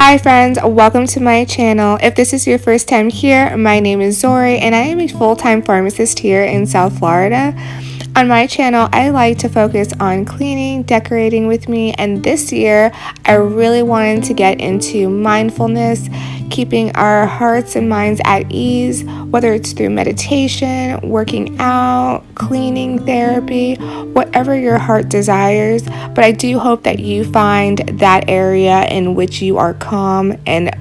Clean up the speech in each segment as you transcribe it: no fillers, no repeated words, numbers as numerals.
Hi friends, welcome to my channel. If this is your first time here, my name is Zori and I am a full-time pharmacist here in South Florida. On my channel, I like to focus on cleaning, decorating with me, and this year I really wanted to get into mindfulness, keeping our hearts and minds at ease, whether it's through meditation, working out, cleaning therapy, whatever your heart desires. But I do hope that you find that area in which you are calm and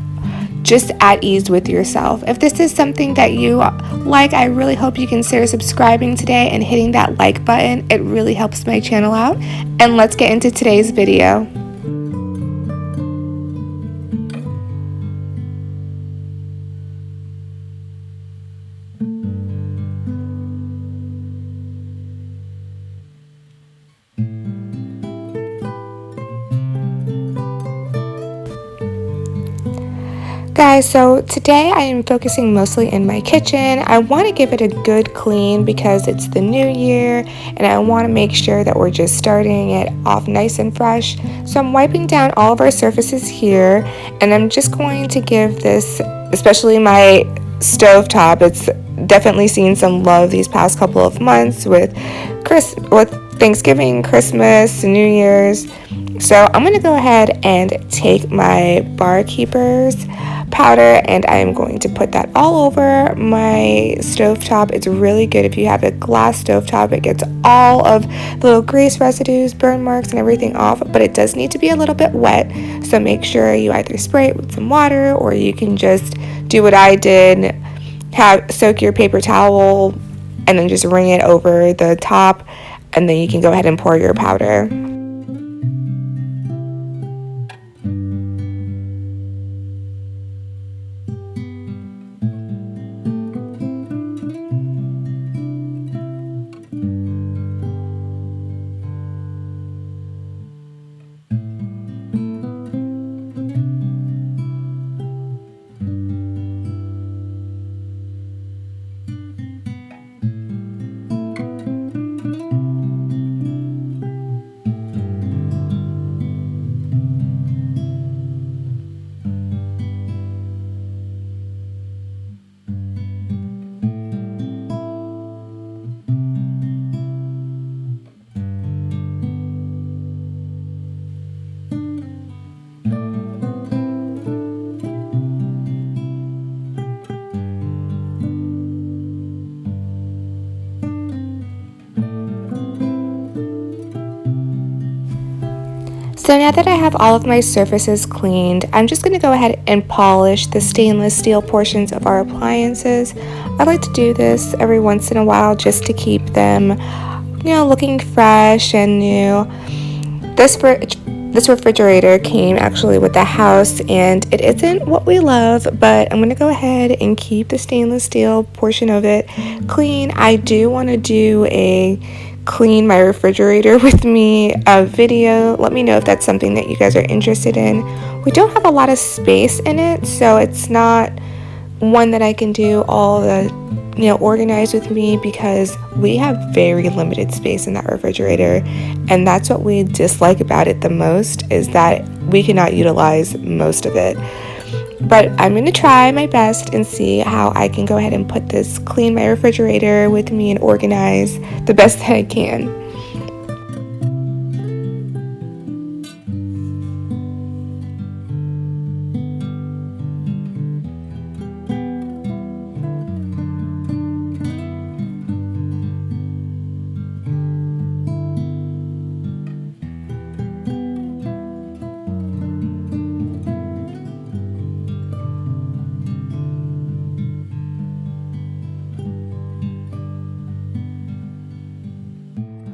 just at ease with yourself. If this is something that you like, I really hope you consider subscribing today and hitting that like button. It really helps my channel out. And let's get into today's video. Guys, so today I am focusing mostly in my kitchen. I want to give it a good clean because it's the new year and I want to make sure that we're just starting it off nice and fresh. So I'm wiping down all of our surfaces here and I'm just going to give this, especially my stovetop, it's definitely seen some love these past couple of months with Thanksgiving, Christmas, New Year's. So I'm going to go ahead and take my Bar Keepers powder and I am going to put that all over my stovetop. It's really good if you have a glass stovetop. It gets all of the little grease residues, burn marks, and everything off, but it does need to be a little bit wet. So make sure you either spray it with some water or you can just do what I did, soak your paper towel and then just wring it over the top, and then you can go ahead and pour your powder. So now that I have all of my surfaces cleaned, I'm just going to go ahead and polish the stainless steel portions of our appliances. I like to do this every once in a while just to keep them, looking fresh and new. This refrigerator came actually with the house and it isn't what we love, but I'm going to go ahead and keep the stainless steel portion of it clean. I do want to do a clean my refrigerator with me video. Let me know if that's something that you guys are interested in. We don't have a lot of space in it, so it's not one that I can do all the organize with me because we have very limited space in that refrigerator, and that's what we dislike about it the most, is that we cannot utilize most of it. But I'm going to try my best and see how I can go ahead and clean my refrigerator with me and organize the best that I can.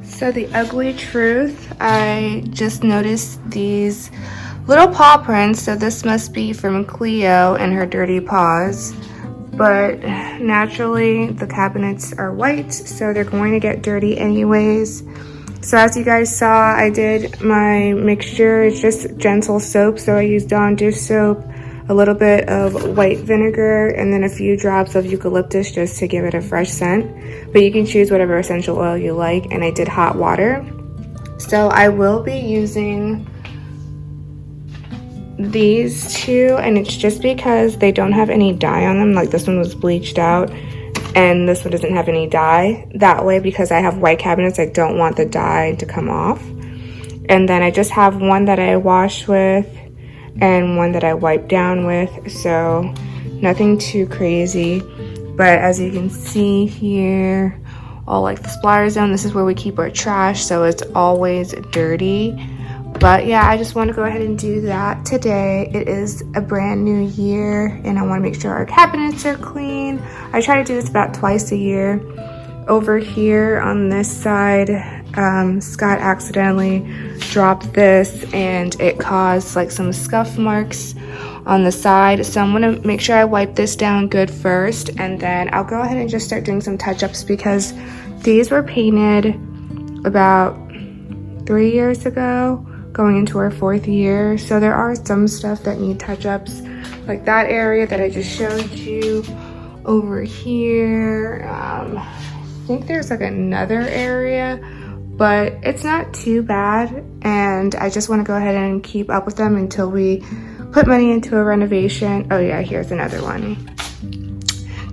So the ugly truth, I just noticed these little paw prints, so this must be from Cleo and her dirty paws. But naturally the cabinets are white, so they're going to get dirty anyways. So as you guys saw, I did my mixture. It's just gentle soap, so I used Dawn dish soap, a little bit of white vinegar, and then a few drops of eucalyptus just to give it a fresh scent. But you can choose whatever essential oil you like, and I did hot water. So I will be using these two, and it's just because they don't have any dye on them. Like this one was bleached out and this one doesn't have any dye. That way, because I have white cabinets, I don't want the dye to come off. And then I just have one that I wash with and one that I wipe down with, so nothing too crazy. But as you can see here, all like the splatter zone, this is where we keep our trash, so it's always dirty. But yeah, I just want to go ahead and do that today. It is a brand new year and I want to make sure our cabinets are clean. I try to do this about twice a year. Over here on this side, Scott accidentally dropped this and it caused like some scuff marks on the side. So I'm gonna make sure I wipe this down good first, and then I'll go ahead and just start doing some touch-ups because these were painted about 3 years ago, going into our 4th year. So there are some stuff that need touch-ups, like that area that I just showed you over here. I think there's like another area, but it's not too bad, and I just want to go ahead and keep up with them until we put money into a renovation. Oh yeah, here's another one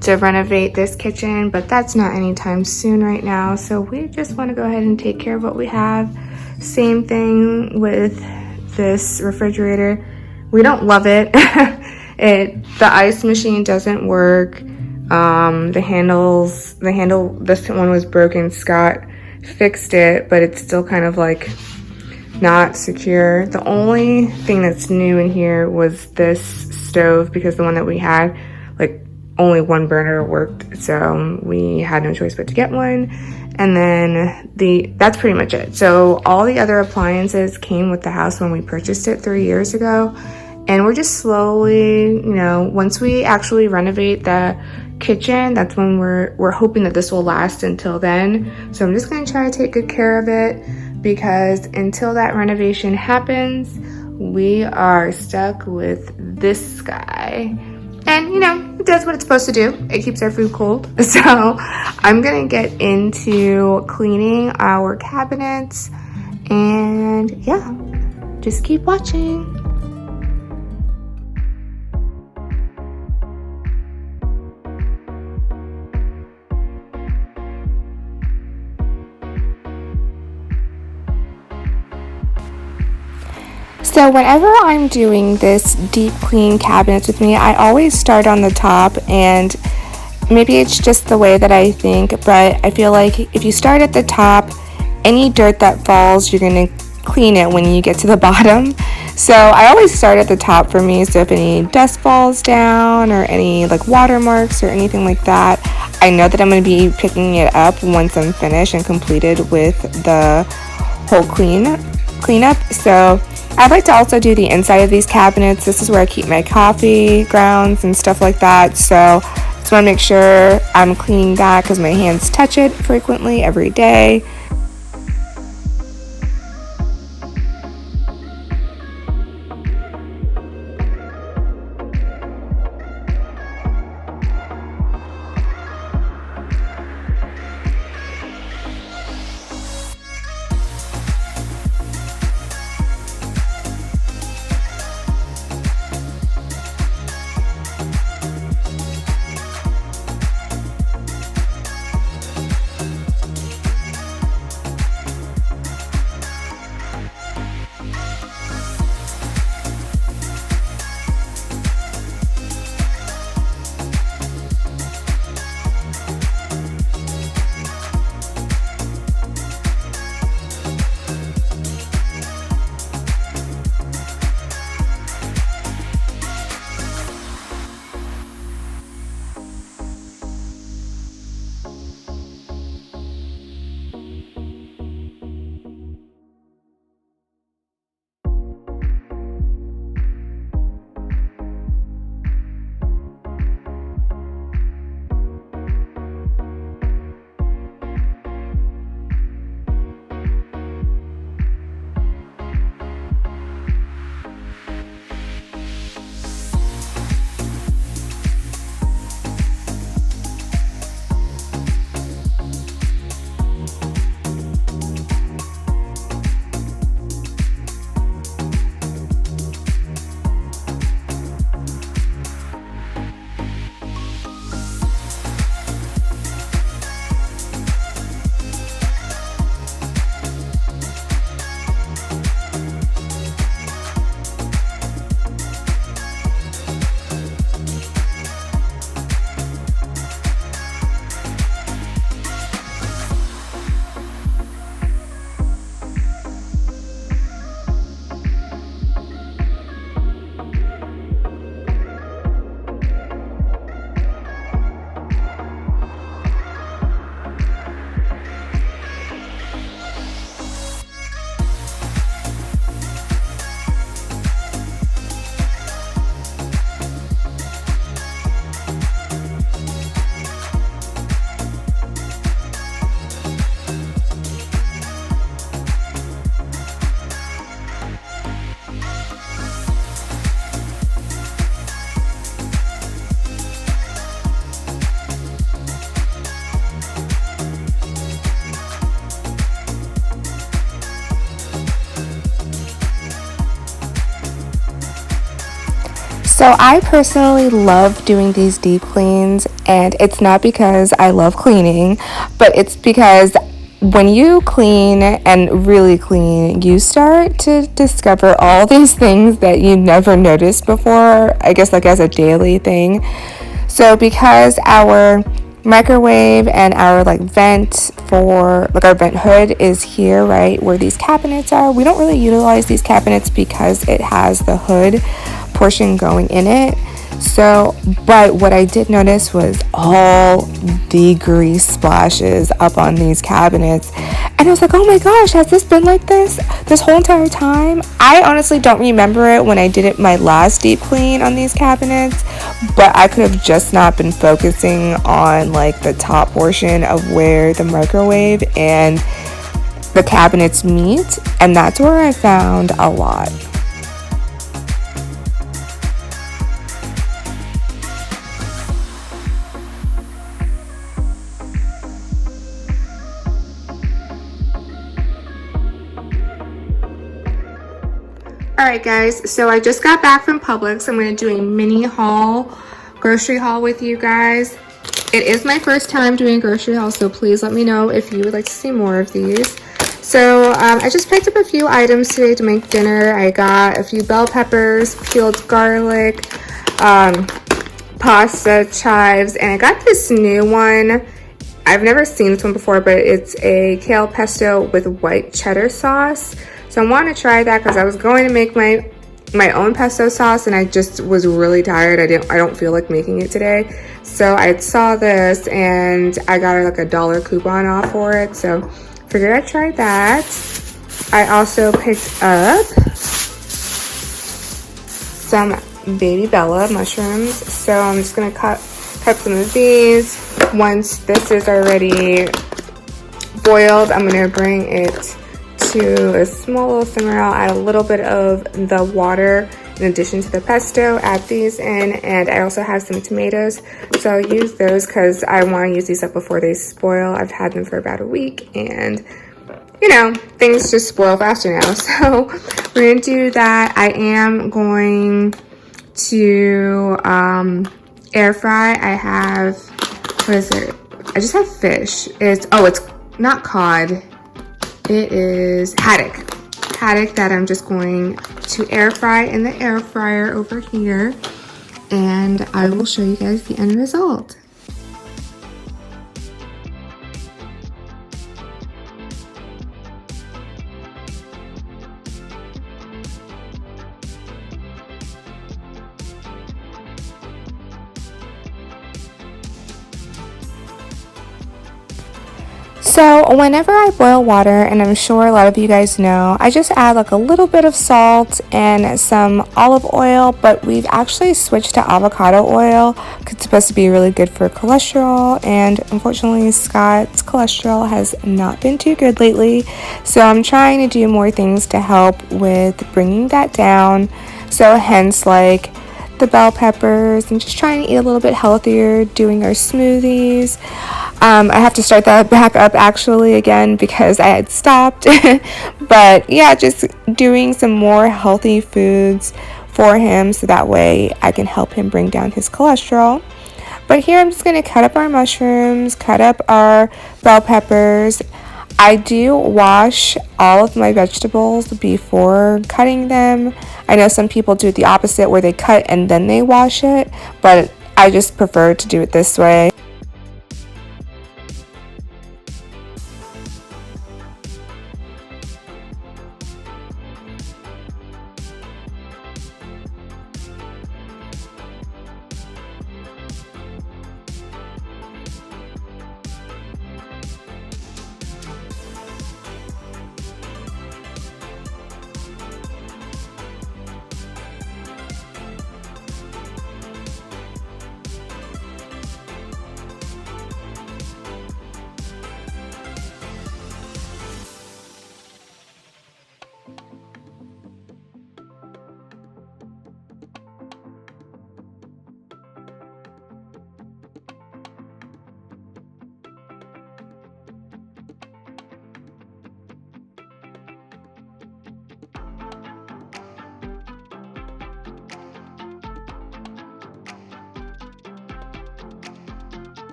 to renovate this kitchen, but that's not anytime soon right now. So we just want to go ahead and take care of what we have. Same thing with this refrigerator. We don't love it. The ice machine doesn't work. The handle, this one was broken. Scott fixed it, but it's still kind of like not secure. The only thing that's new in here was this stove, because the one that we had, like, only one burner worked, so we had no choice but to get one. And then that's pretty much it. So all the other appliances came with the house when we purchased it 3 years ago, and we're just slowly, you know, once we actually renovate the kitchen, that's when we're hoping that this will last until then. So I'm just going to try to take good care of it, because until that renovation happens, we are stuck with this guy. And you know, it does what it's supposed to do. It keeps our food cold. So I'm gonna get into cleaning our cabinets, and yeah, just keep watching. So whenever I'm doing this deep clean cabinets with me, I always start on the top, and maybe it's just the way that I think, but I feel like if you start at the top, any dirt that falls, you're gonna clean it when you get to the bottom. So I always start at the top for me, so if any dust falls down or any like watermarks or anything like that, I know that I'm gonna be picking it up once I'm finished and completed with the whole cleanup. So I'd like to also do the inside of these cabinets. This is where I keep my coffee grounds and stuff like that. So just want to make sure I'm cleaning that because my hands touch it frequently every day. So I personally love doing these deep cleans, and it's not because I love cleaning, but it's because when you clean and really clean, you start to discover all these things that you never noticed before, I guess like as a daily thing. So because our microwave and our like vent for like our vent hood is here, right where these cabinets are, we don't really utilize these cabinets because it has the hood portion going in it. So, but what I did notice was all the grease splashes up on these cabinets. And I was like, oh my gosh, has this been like this whole entire time? I honestly don't remember it when I did it my last deep clean on these cabinets, but I could have just not been focusing on like the top portion of where the microwave and the cabinets meet, and that's where I found a lot. Alright guys, so I just got back from Publix. I'm going to do a mini haul, grocery haul with you guys. It is my first time doing a grocery haul, so please let me know if you would like to see more of these. So I just picked up a few items today to make dinner. I got a few bell peppers, peeled garlic, pasta, chives, and I got this new one. I've never seen this one before, but it's a kale pesto with white cheddar sauce. So I want to try that because I was going to make my own pesto sauce and I just was really tired. I don't feel like making it today. So I saw this and I got like a $1 coupon off for it. So figured I'd try that. I also picked up some Baby Bella mushrooms. So I'm just gonna cut some of these. Once this is already boiled, I'm gonna bring it to a small little simmer. I'll add a little bit of the water in addition to the pesto, add these in, and I also have some tomatoes. So I'll use those because I want to use these up before they spoil. I've had them for about a week and you know, things just spoil faster now. So we're gonna do that. I am going to air fry. I have, what is it? I just have fish. It's not cod. It is haddock that I'm just going to air fry in the air fryer over here, and I will show you guys the end result. So whenever I boil water, and I'm sure a lot of you guys know, I just add like a little bit of salt and some olive oil, but we've actually switched to avocado oil because it's supposed to be really good for cholesterol, and unfortunately Scott's cholesterol has not been too good lately. So I'm trying to do more things to help with bringing that down. So hence like the bell peppers and just trying to eat a little bit healthier, doing our smoothies. I have to start that back up actually again because I had stopped. But yeah, just doing some more healthy foods for him so that way I can help him bring down his cholesterol. But here I'm just going to cut up our mushrooms, cut up our bell peppers. I do wash all of my vegetables before cutting them. I know some people do the opposite where they cut and then they wash it, but I just prefer to do it this way.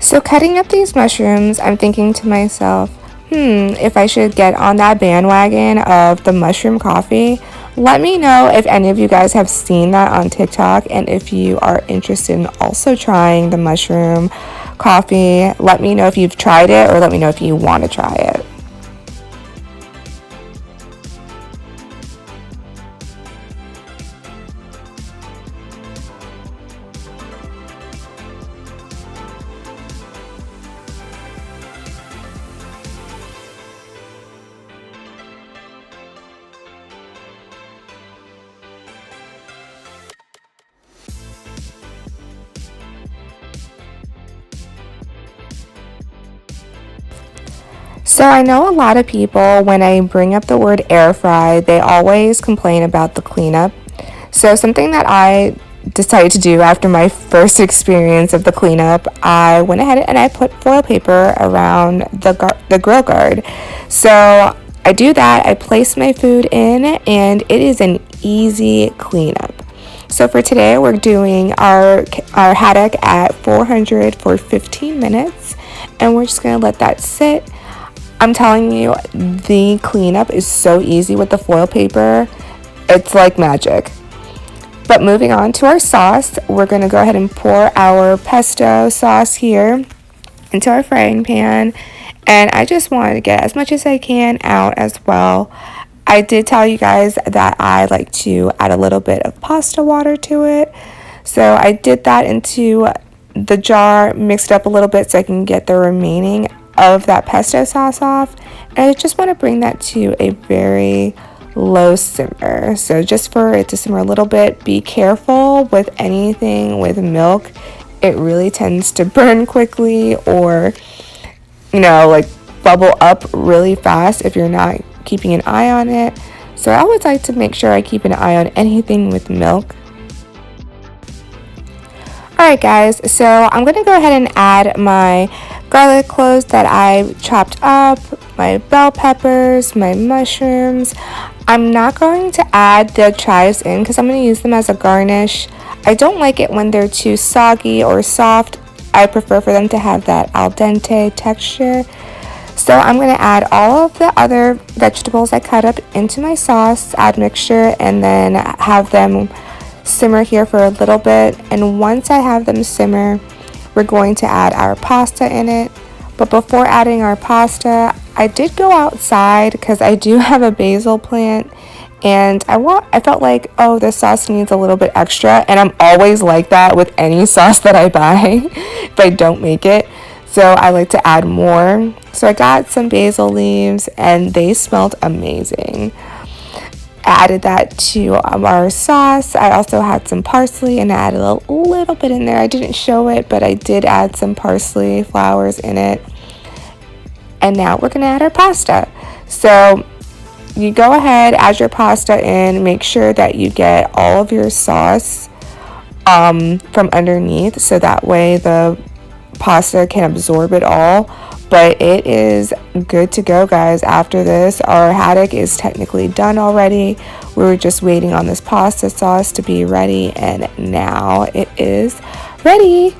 So cutting up these mushrooms, I'm thinking to myself, if I should get on that bandwagon of the mushroom coffee. Let me know if any of you guys have seen that on TikTok and if you are interested in also trying the mushroom coffee. Let me know if you've tried it, or let me know if you want to try it. So I know a lot of people, when I bring up the word air fry, they always complain about the cleanup. So something that I decided to do after my first experience of the cleanup, I went ahead and I put foil paper around the grill guard. So I do that, I place my food in, and it is an easy cleanup. So for today, we're doing our haddock at 400 for 15 minutes, and we're just gonna let that sit. I'm telling you, the cleanup is so easy with the foil paper. It's like magic. But moving on to our sauce, we're going to go ahead and pour our pesto sauce here into our frying pan. And I just wanted to get as much as I can out as well. I did tell you guys that I like to add a little bit of pasta water to it. So I did that into the jar, mixed it up a little bit so I can get the remaining of that pesto sauce off. And I just want to bring that to a very low simmer. So just for it to simmer a little bit, be careful with anything with milk. It really tends to burn quickly, or like bubble up really fast if you're not keeping an eye on it. So I always like to make sure I keep an eye on anything with milk. Alright guys, so I'm going to go ahead and add my garlic cloves that I chopped up, my bell peppers, my mushrooms. I'm not going to add the chives in because I'm going to use them as a garnish. I don't like it when they're too soggy or soft. I prefer for them to have that al dente texture. So I'm going to add all of the other vegetables I cut up into my sauce, add mixture, and then have them simmer here for a little bit. And once I have them simmer, we're going to add our pasta in it. But before adding our pasta, I did go outside because I do have a basil plant, and I felt like, oh, this sauce needs a little bit extra, and I'm always like that with any sauce that I buy if I don't make it. So I like to add more. So I got some basil leaves and they smelled amazing. Added that to our sauce. I also had some parsley and I added a little bit in there. I didn't show it, but I did add some parsley flowers in it. And now we're gonna add our pasta. So you go ahead, add your pasta in, make sure that you get all of your sauce from underneath, so that way the pasta can absorb it all. But it is good to go, guys. After this, our haddock is technically done already. We were just waiting on this pasta sauce to be ready, and now it is ready.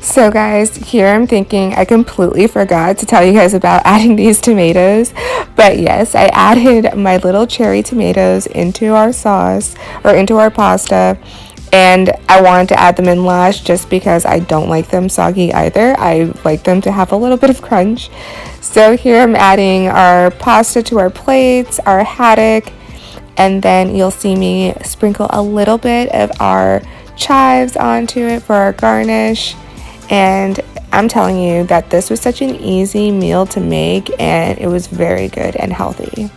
So guys, here I'm thinking I completely forgot to tell you guys about adding these tomatoes. But yes, I added my little cherry tomatoes into our sauce, or into our pasta. And I wanted to add them in last just because I don't like them soggy either. I like them to have a little bit of crunch. So here I'm adding our pasta to our plates, our haddock, and then you'll see me sprinkle a little bit of our chives onto it for our garnish. And I'm telling you that this was such an easy meal to make, and it was very good and healthy.